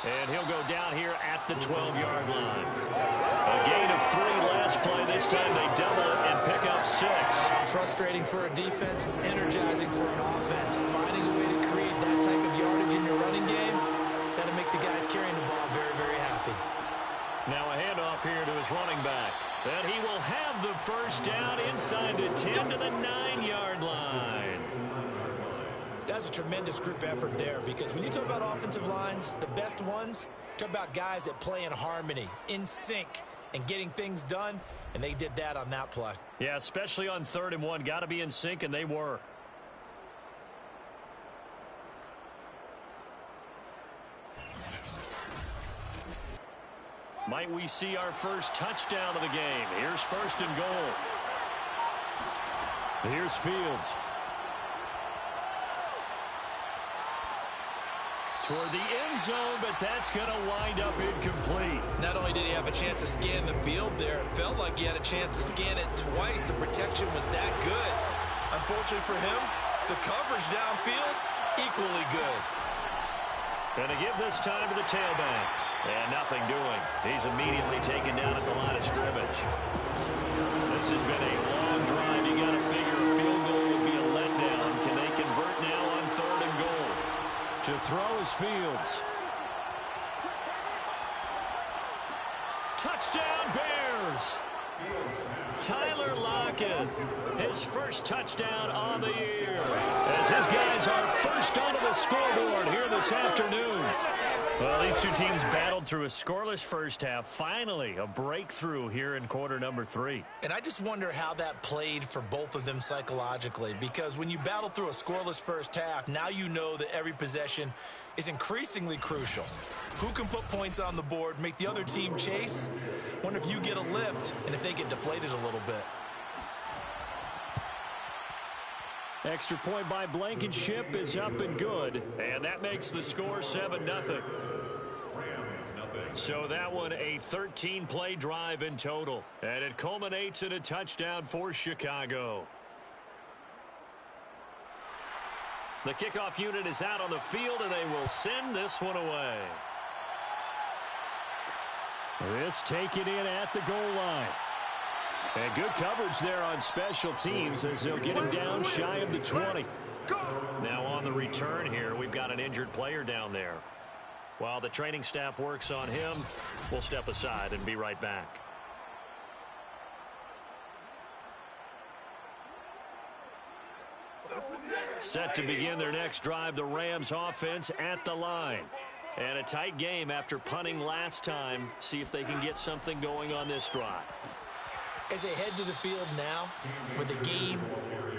And he'll go down here at the 12-yard line. A gain of 3 last play. This time they double it and pick up 6. Frustrating for a defense, energizing for an offense. Finding a way to create that type of yardage in your running game, that'll make the guys carrying the ball very, very happy. Now a handoff here to his running back. And he will have the first down inside the 10 to the 9-yard line. That's a tremendous group effort there, because when you talk about offensive lines, the best ones, talk about guys that play in harmony, in sync, and getting things done, and they did that on that play. Yeah, especially on 3rd and 1. Got to be in sync, and they were. Might we see our first touchdown of the game? Here's 1st and goal. Here's Fields. Toward the end zone, but that's going to wind up incomplete. Not only did he have a chance to scan the field there, it felt like he had a chance to scan it twice. The protection was that good. Unfortunately for him, the coverage downfield, equally good. And to give this time to the tailback. And nothing doing. He's immediately taken down at the line of scrimmage. This has been a long drive. You got to figure a field goal would be a letdown. Can they convert now on 3rd and goal? To throw is Fields. Touchdown Bears! Tyler Lockett, his first touchdown on the year. As his guys are first onto the scoreboard here this afternoon. Well, these two teams battled through a scoreless first half. Finally, a breakthrough here in quarter number 3. And I just wonder how that played for both of them psychologically, because when you battle through a scoreless first half, now you know that every possession is increasingly crucial. Who can put points on the board, make the other team chase? Wonder if you get a lift and if they get deflated a little bit. Extra point by Blankenship is up and good, and that makes the score 7-0. So that one a 13-play drive in total, and it culminates in a touchdown for Chicago. The kickoff unit is out on the field, and they will send this one away. This taken in at the goal line. And good coverage there on special teams as they'll get him down shy of the 20. Now on the return here, we've got an injured player down there. While the training staff works on him, we'll step aside and be right back. Set to begin their next drive, the Rams offense at the line. And a tight game after punting last time. See if they can get something going on this drive. As they head to the field now, with the game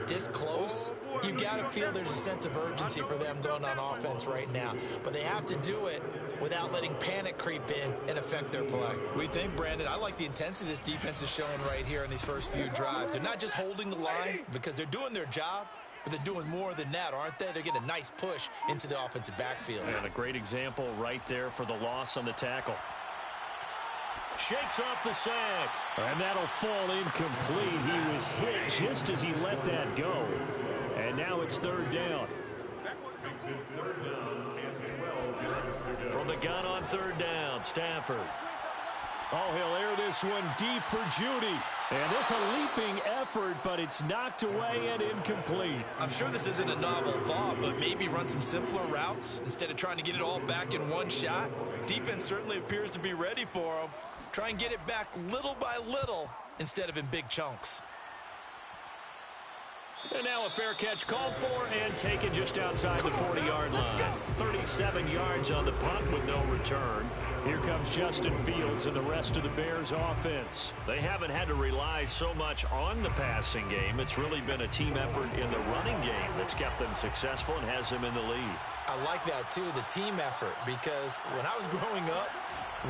this close, you've got to feel there's a sense of urgency for them going on offense right now. But they have to do it without letting panic creep in and affect their play. We think, Brandon, I like the intensity this defense is showing right here in these first few drives. They're not just holding the line because they're doing their job, but they're doing more than that, aren't they? They're getting a nice push into the offensive backfield. And a great example right there for the loss on the tackle. Shakes off the sack. And that'll fall incomplete. He was hit just as he let that go. And now it's third down. From the gun on third down, Stafford. Oh, he'll air this one deep for Judy. And this a leaping effort, but it's knocked away and incomplete. I'm sure this isn't a novel thought, but maybe run some simpler routes instead of trying to get it all back in one shot. Defense certainly appears to be ready for him. Try and get it back little by little instead of in big chunks. And now a fair catch called for and taken just outside the 40-yard line. 37 yards on the punt with no return. Here comes Justin Fields and the rest of the Bears offense. They haven't had to rely so much on the passing game. It's really been a team effort in the running game that's kept them successful and has them in the lead. I like that, too, the team effort, because when I was growing up,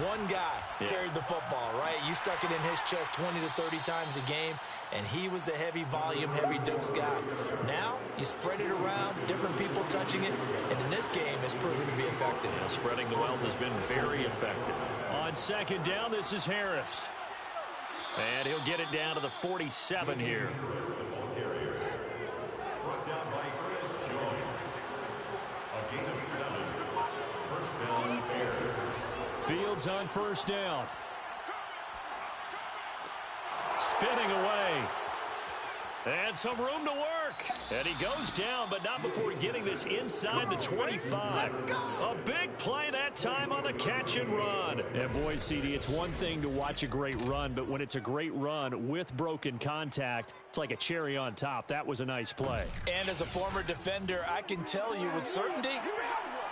one guy carried the football, right? You stuck it in his chest 20 to 30 times a game, and he was the heavy volume, heavy dose guy. Now, you spread it around, different people touching it, and in this game, it's proven to be effective. Yeah, spreading the wealth has been very effective. On second down, this is Harris. And he'll get it down to the 47 here. Brought down by Chris Jones. A gain of 7. First down, Bears. Fields on first down. Spinning away. And some room to work. And he goes down, but not before getting this inside the 25. A big play that time on the catch and run. And boy, CD, it's one thing to watch a great run, but when it's a great run with broken contact, it's like a cherry on top. That was a nice play. And as a former defender, I can tell you with certainty,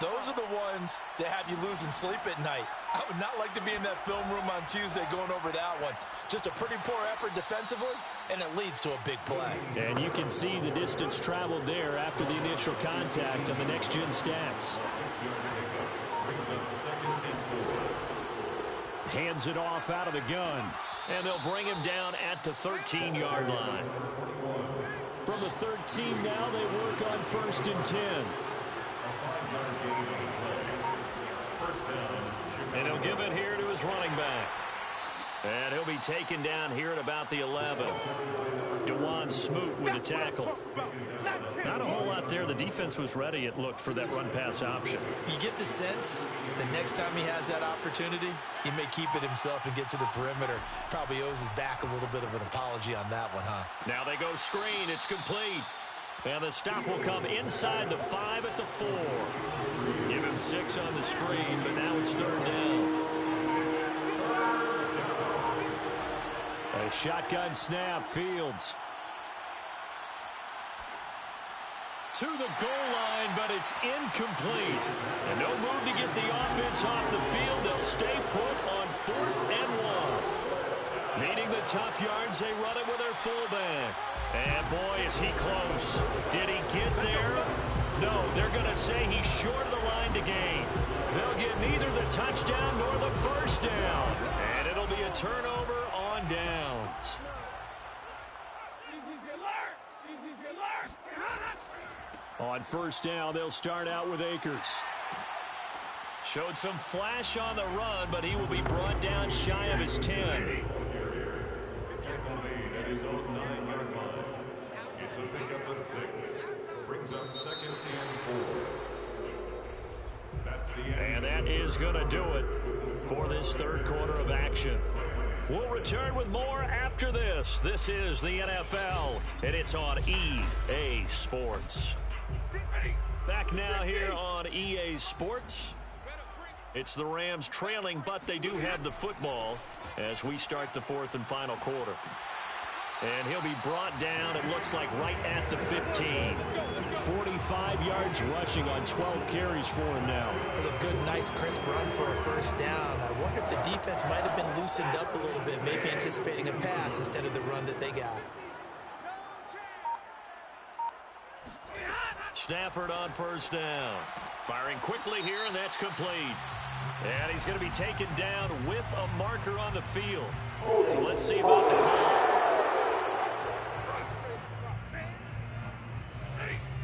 those are the ones that have you losing sleep at night. I would not like to be in that film room on Tuesday going over that one. Just a pretty poor effort defensively, and it leads to a big play. And you can see the distance traveled there after the initial contact on the next-gen stats. Hands it off out of the gun. And they'll bring him down at the 13-yard line. From the 13 now, they work on 1st and 10. And he'll give it here to his running back. And he'll be taken down here at about the 11. DeJuan Smoot with the tackle. Not a whole lot there. The defense was ready, it looked, for that run-pass option. You get the sense that next time he has that opportunity, he may keep it himself and get to the perimeter. Probably owes his back a little bit of an apology on that one, huh? Now they go screen. It's complete. And the stop will come inside the 5 at the 4. Give him 6 on the screen, but now it's third down. A shotgun snap, Fields. To the goal line, but it's incomplete. And no move to get the offense off the field. They'll stay put on 4th and 1. Needing the tough yards, they run it with their fullback. And boy, is he close. Did he get there? No, they're going to say he's short of the line to gain. They'll get neither the touchdown nor the first down. And it'll be a turnover on downs. On first down, they'll start out with Akers. Showed some flash on the run, but he will be brought down shy of his 10. It's a pickup of 6. Brings up 2nd and 4. That's the end. And that is going to do it for this third quarter of action. We'll return with more after this. This is the NFL, and it's on EA Sports. Back now here on EA Sports. It's the Rams trailing, but they do have the football as we start the 4th and final quarter. And he'll be brought down, it looks like, right at the 15. 45 yards rushing on 12 carries for him now. It's a good, nice, crisp run for a first down. I wonder if the defense might have been loosened up a little bit, maybe anticipating a pass instead of the run that they got. Stafford on first down. Firing quickly here, and that's complete. And he's going to be taken down with a marker on the field. So let's see about the call.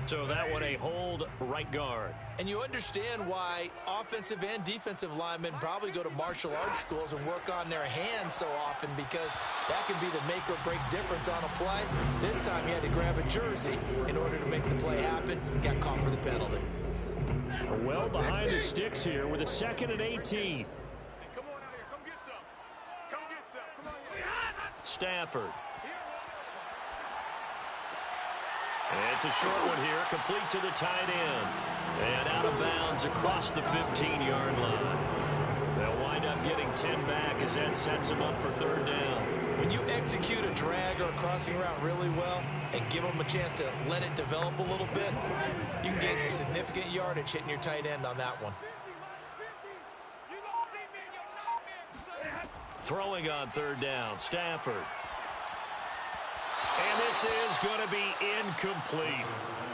So that one a hold right guard. And you understand why offensive and defensive linemen probably go to martial arts schools and work on their hands so often, because that can be the make or break difference on a play. This time he had to grab a jersey in order to make the play happen. Got caught for the penalty. Well behind the sticks here with a 2nd and 18. Stafford. It's a short one here, complete to the tight end. And out of bounds across the 15-yard line. They'll wind up getting 10 back as that sets them up for 3rd down. When you execute a drag or a crossing route really well and give them a chance to let it develop a little bit, you can gain some significant yardage hitting your tight end on that one. Throwing on 3rd down, Stafford. And this is going to be incomplete.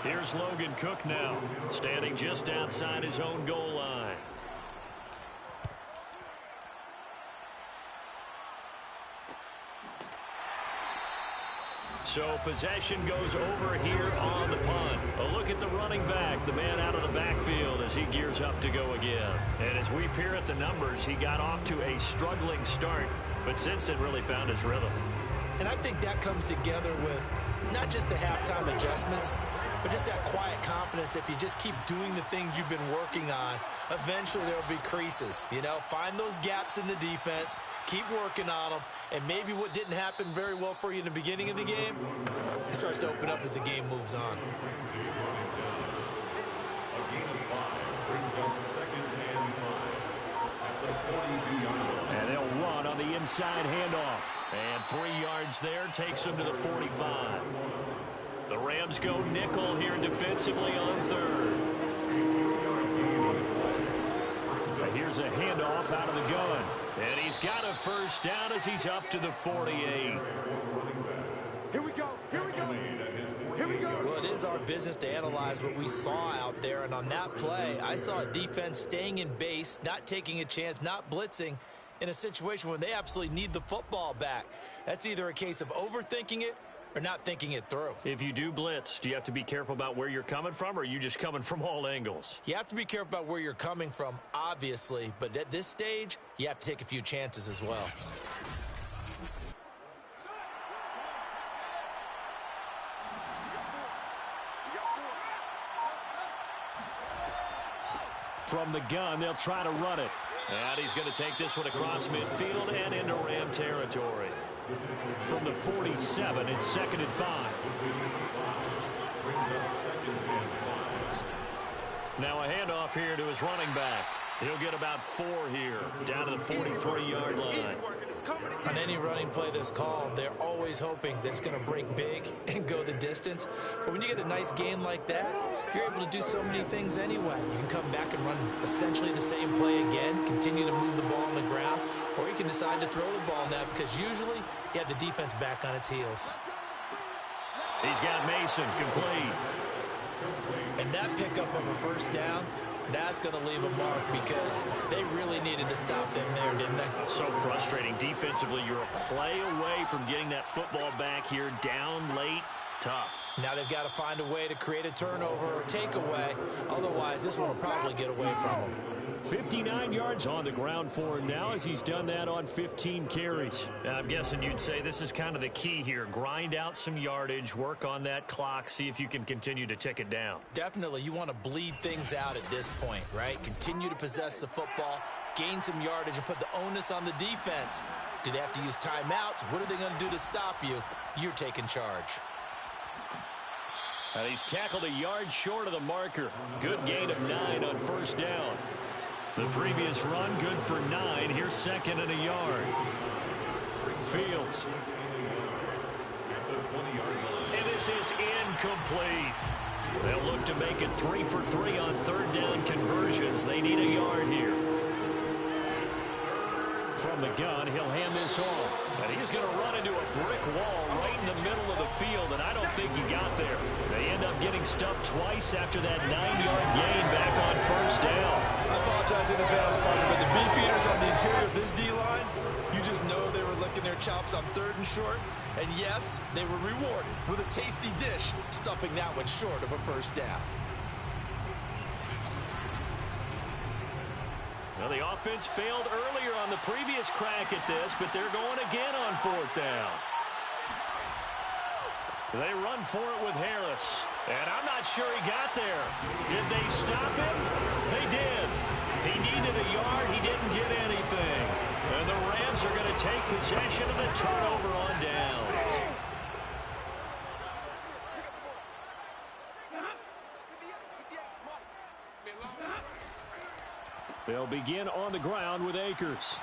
Here's Logan Cook now, standing just outside his own goal line. So possession goes over here on the punt. A look at the running back, the man out of the backfield as he gears up to go again. And as we peer at the numbers, he got off to a struggling start, but since then really found his rhythm. And I think that comes together with not just the halftime adjustments, but just that quiet confidence. If you just keep doing the things you've been working on, eventually there will be creases. You know, find those gaps in the defense, keep working on them, and maybe what didn't happen very well for you in the beginning of the game, it starts to open up as the game moves on. And they'll run on the inside handoff. And 3 yards there takes them to the 45. The Rams go nickel here defensively on 3rd. So here's a handoff out of the gun. And he's got a first down as he's up to the 48. Here we go. Here we go. Here we go. Well, it is our business to analyze what we saw out there. And on that play, I saw a defense staying in base, not taking a chance, not blitzing in a situation when they absolutely need the football back. That's either a case of overthinking it or not thinking it through. If you do blitz, do you have to be careful about where you're coming from, or are you just coming from all angles? You have to be careful about where you're coming from, obviously, but at this stage, you have to take a few chances as well. From the gun, they'll try to run it. And he's going to take this one across midfield and into Ram territory. From the 47, it's 2nd and 5. Now a handoff here to his running back. He'll get about 4 here, down to the 43-yard line. On any running play that's called, they're always hoping that it's going to break big and go the distance. But when you get a nice gain like that, you're able to do so many things anyway. You can come back and run essentially the same play again, continue to move the ball on the ground, or you can decide to throw the ball now because usually you have the defense back on its heels. He's got Mason complete. And that pickup of a first down, that's going to leave a mark because they really needed to stop them there, didn't they? So frustrating. Defensively, you're a play away from getting that football back here, down late. Tough. Now they've got to find a way to create a turnover or takeaway. Otherwise, this one will probably get away from them. 59 yards on the ground for him now as he's done that on 15 carries. I'm guessing you'd say this is kind of the key here. Grind out some yardage, work on that clock, see if you can continue to tick it down. Definitely, you want to bleed things out at this point, right? Continue to possess the football, gain some yardage, and put the onus on the defense. Do they have to use timeouts? What are they going to do to stop you? You're taking charge. And he's tackled a yard short of the marker. Good gain of 9 on first down. The previous run, good for 9. Here's 2nd and a yard. Fields. 20-yard line. And this is incomplete. They'll look to make it 3 for 3 on third down conversions. They need a yard here. From the gun, he'll hand this off. And he's going to run into a brick wall right in the middle of the field, and I don't think he got there. They end up getting stuffed twice after that 9-yard gain back on first down. I apologize in advance, partner, but the beefeaters on the interior of this D-line, you just know they were licking their chops on 3rd and short. And yes, they were rewarded with a tasty dish, stuffing that one short of a first down. Well, the offense failed earlier on the previous crack at this, but they're going again on 4th down. They run for it with Harris. And I'm not sure he got there. Did they stop him? They did. He needed a yard. He didn't get anything. And the Rams are going to take possession of the turnover on downs. They'll begin on the ground with Akers.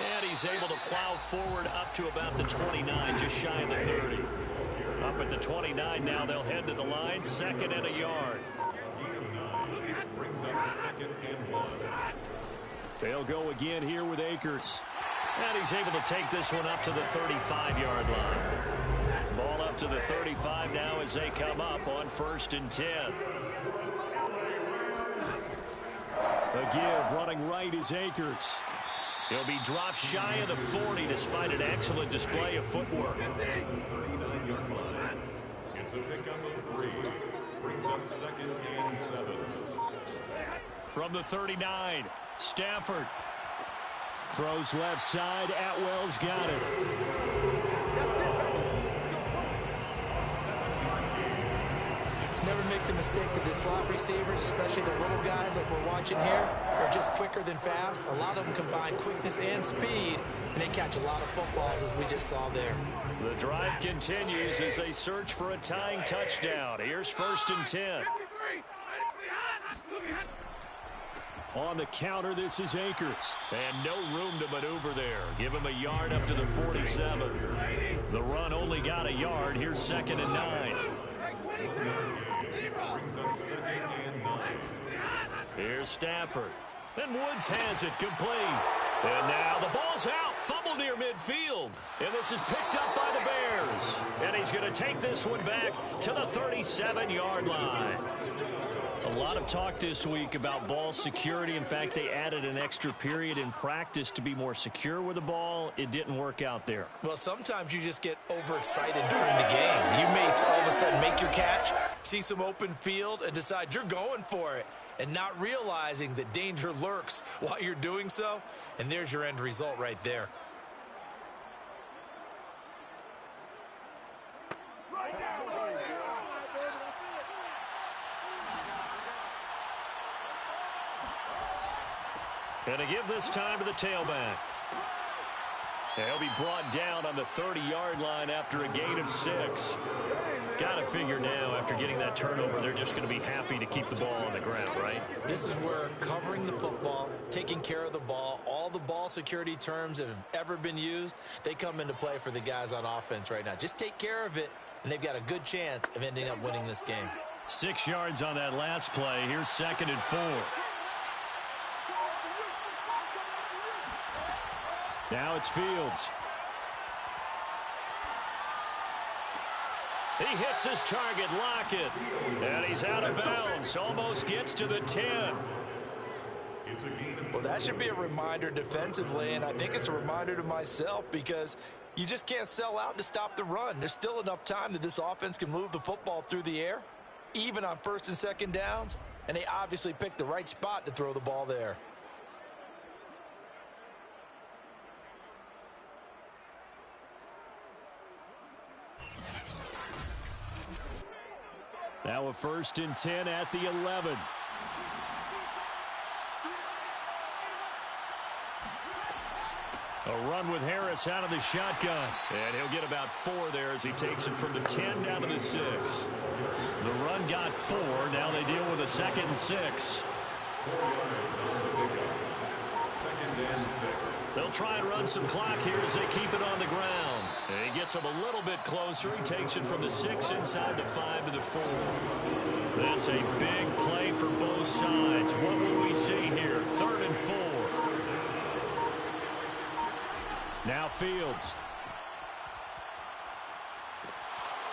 And he's able to plow forward up to about the 29, just shy of the 30. Up at the 29 now, they'll head to the line, 2nd and a yard. Brings up 2nd and 1. They'll go again here with Akers. And he's able to take this one up to the 35-yard line. Ball up to the 35 now as they come up on 1st and 10. A give running right is Akers. He'll be dropped shy of the 40 despite an excellent display of footwork. 39-yard line. It's a pickup of 3. Brings up 2nd and 7. From the 39, Stafford throws left side. Atwell's got it. Never make the mistake that the slot receivers, especially the little guys like we're watching here, are just quicker than fast. A lot of them combine quickness and speed, and they catch a lot of footballs, as we just saw there. The drive continues as they search for a tying touchdown. Here's 1st and 10. On the counter, this is Akers. And no room to maneuver there. Give him a yard up to the 47. The run only got a yard. Here's 2nd and 9. Brings up 2nd and 9. Here's Stafford. And Woods has it complete. And now the ball's out. Fumble near midfield. And this is picked up by the Bears. And he's going to take this one back to the 37-yard line. A lot of talk this week about ball security. In fact, they added an extra period in practice to be more secure with the ball. It didn't work out there. Well, sometimes you just get overexcited during the game. You may all of a sudden make your catch, see some open field, and decide you're going for it, and not realizing that danger lurks while you're doing so. And there's your end result right there. And to give this time to the tailback. And he'll be brought down on the 30-yard line after a gain of 6. Got to figure now, after getting that turnover, they're just going to be happy to keep the ball on the ground, right? This is where covering the football, taking care of the ball, all the ball security terms that have ever been used, they come into play for the guys on offense right now. Just take care of it, and they've got a good chance of ending up winning this game. 6 yards on that last play. Here's 2nd and 4. Now it's Fields. He hits his target, Lockett. And he's out of bounds. Almost gets to the 10. Well, that should be a reminder defensively, and I think it's a reminder to myself because you just can't sell out to stop the run. There's still enough time that this offense can move the football through the air, even on 1st and 2nd downs, and they obviously picked the right spot to throw the ball there. Now a 1st and 10 at the 11. A run with Harris out of the shotgun. And he'll get about 4 there as he takes it from the 10 down to the 6. The run got 4. Now they deal with a 2nd and 6. 2nd and 6. They'll try and run some clock here as they keep it on the ground. And he gets them a little bit closer. He takes it from the 6 inside the 5 to the 4. That's a big play for both sides. What will we see here? 3rd and 4. Now Fields.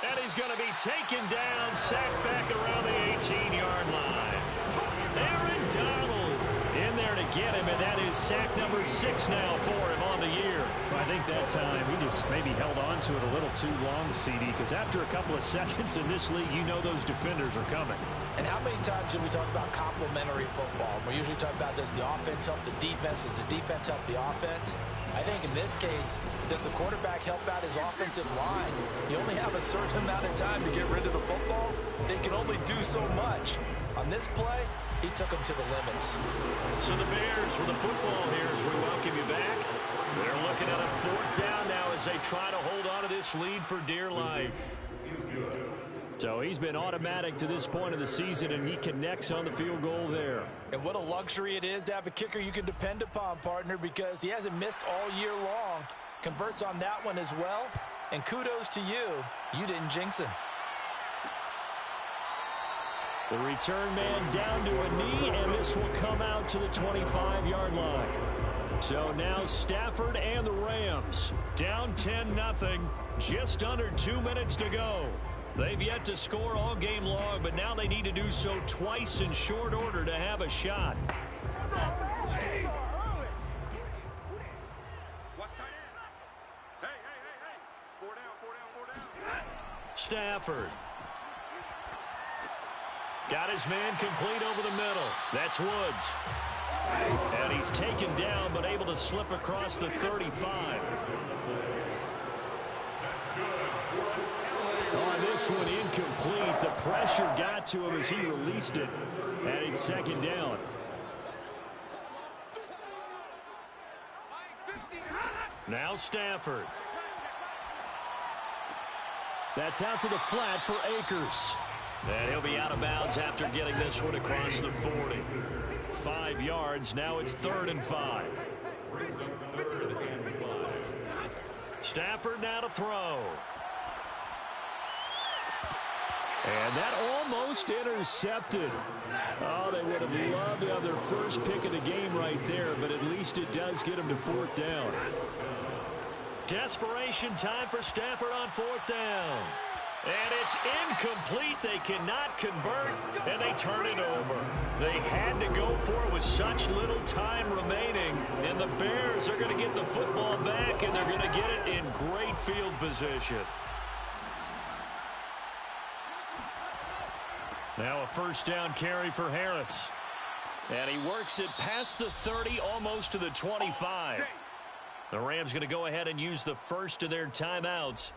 And he's going to be taken down, sacked back around the 18-yard line. Aaron Donald in there to get him, and that is sack number 6 now for him on the year. Well, I think that time he just maybe held on to it a little too long, CD, because after a couple of seconds in this league, you know those defenders are coming. And how many times do we talk about complementary football? We usually talk about, does the offense help the defense? Does the defense help the offense? I think in this case, does the quarterback help out his offensive line? You only have a certain amount of time to get rid of the football. They can only do so much. On this play, he took them to the limits. So the Bears with the football here as we welcome you back. They're looking at a 4th down now as they try to hold on to this lead for dear life. So he's been automatic to this point of the season, and he connects on the field goal there. And what a luxury it is to have a kicker you can depend upon, partner, because he hasn't missed all year long. Converts on that one as well. And kudos to you. You didn't jinx him. The return man down to a knee, and this will come out to the 25-yard line. So now Stafford and the Rams Down 10-0. Just under 2 minutes to go. They've yet to score all game long, but now they need to do so twice in short order to have a shot. Stafford. Got his man complete over the middle. That's Woods. And he's taken down, but able to slip across the 35. On this one, incomplete. The pressure got to him as he released it. And it's 2nd down. Now Stafford. That's out to the flat for Akers. And he'll be out of bounds after getting this one across the 40. 5 yards. Now it's 3rd and 5. Stafford now to throw. And that almost intercepted. Oh, they would have loved to have their first pick of the game right there, but at least it does get them to 4th down. Desperation time for Stafford on 4th down. And it's incomplete. They cannot convert, and they turn it over. They had to go for it with such little time remaining, and the Bears are going to get the football back, and they're going to get it in great field position. Now a 1st down carry for Harris. And he works it past the 30, almost to the 25. The Rams going to go ahead and use the first of their timeouts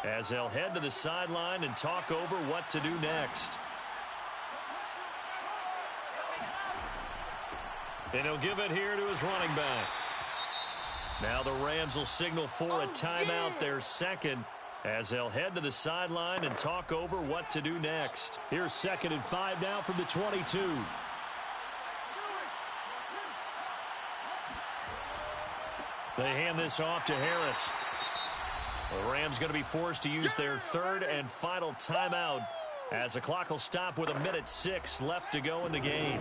as they'll head to the sideline and talk over what to do next. And he'll give it here to his running back. Now the Rams will signal for a timeout, their 2nd, as they'll head to the sideline and talk over what to do next. Here's 2nd and 5 now from the 22. They hand this off to Harris. The Rams going to be forced to use their 3rd and final timeout as the clock will stop with 1:06 left to go in the game.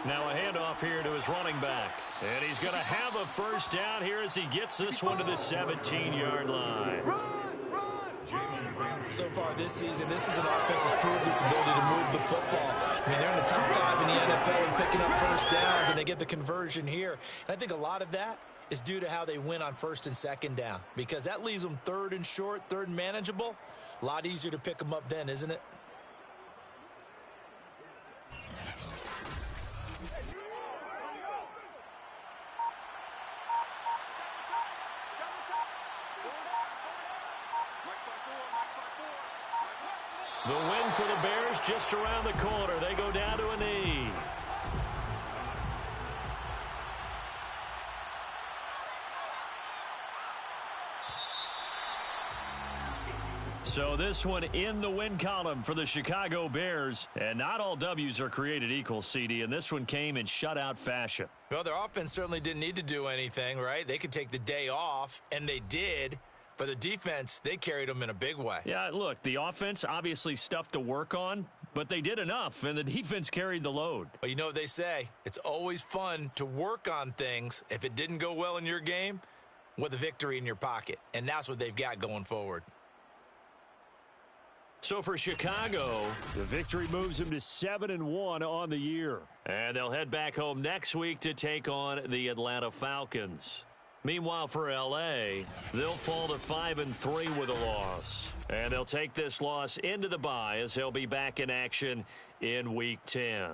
Now a handoff here to his running back. And he's going to have a 1st down here as he gets this one to the 17-yard line. So far this season, this is an offense that's proved its ability to move the football. I mean, they're in the top 5 in the NFL and picking up 1st downs, and they get the conversion here. And I think a lot of that is due to how they win on 1st and 2nd down, because that leaves them 3rd and short, 3rd and manageable. A lot easier to pick them up then, isn't it? The win for the Bears just around the corner. They go down to a knee. So this one in the win column for the Chicago Bears. And not all W's are created equal, CD, and this one came in shutout fashion. Well, their offense certainly didn't need to do anything, right? They could take the day off, and they did. But the defense, they carried them in a big way. Yeah, look, the offense, obviously stuff to work on, but they did enough, and the defense carried the load. But you know what they say? It's always fun to work on things. If it didn't go well in your game, with a victory in your pocket. And that's what they've got going forward. So for Chicago, the victory moves them to 7-1 on the year. And they'll head back home next week to take on the Atlanta Falcons. Meanwhile, for L.A., they'll fall to 5-3 with a loss. And they'll take this loss into the bye as they'll be back in action in Week 10.